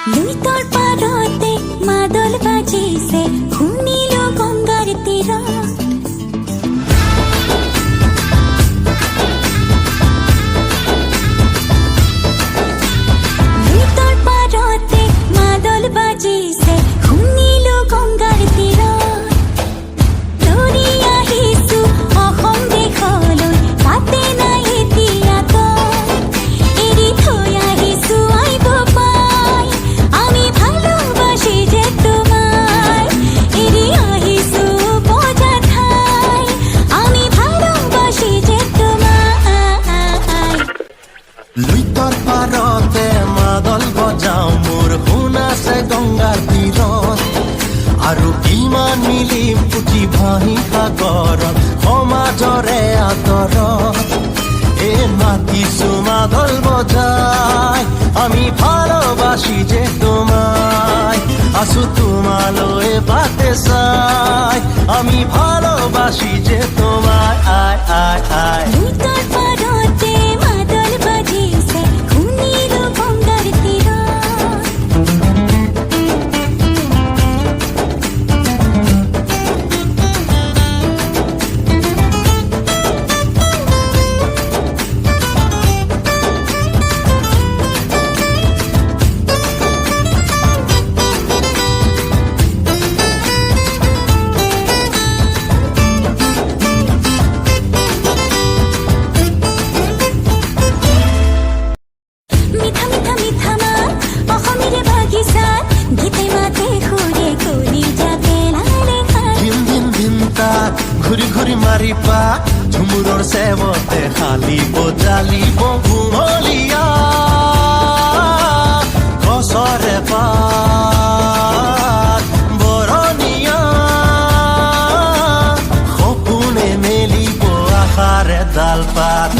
লুইতৰ পাৰতে মাদল বাজিছে শুনিলো গংগাৰ তীৰত লুইতৰ পাৰতে মাদল বাজিছে শুনিলো গংগাৰ তীৰত দৌৰি আহিছো অসম দেশলৈ তাতে নাই এতিয়া তই এৰি থৈ আহিছো আইব পাই আমি ভালোবাসি যে তোমায় এৰি আহিছো বজা ঠাই আমি ভালোবাসি যে তোমায় লুইতৰ পাৰতে মাদল বজাও মোৰ শুনাছে গংগাৰ তীৰত আৰু কিমান মিলিম পুতি ভাহি সাগৰত সমাজৰে আঁতৰত মাতিছো মাদল বজাই আমি ভালোবাসি যে তোমায় আছো তোমালৈ বাটে চাই আমি ভালোবাসি যে তোমায় আয় আয় আয় লুইতৰ পাৰতে মাদল বাজিছে শুনিলো গংগাৰ তীৰত মিঠা মিঠা মিঠা মাত অসমীৰে বাগিচাত গীতে মাতে সুৰে কলিজা পেলালে খাই ধিম ধিম ধিম তাত ঘূৰি ঘূৰি মাৰিবা ঝুমুৰৰ চেৱতে হালিব জালিব ঘুমলীয়া গছৰে পাত বৰণীয়া সপোনে মেলিব আশাৰে ডাল পাত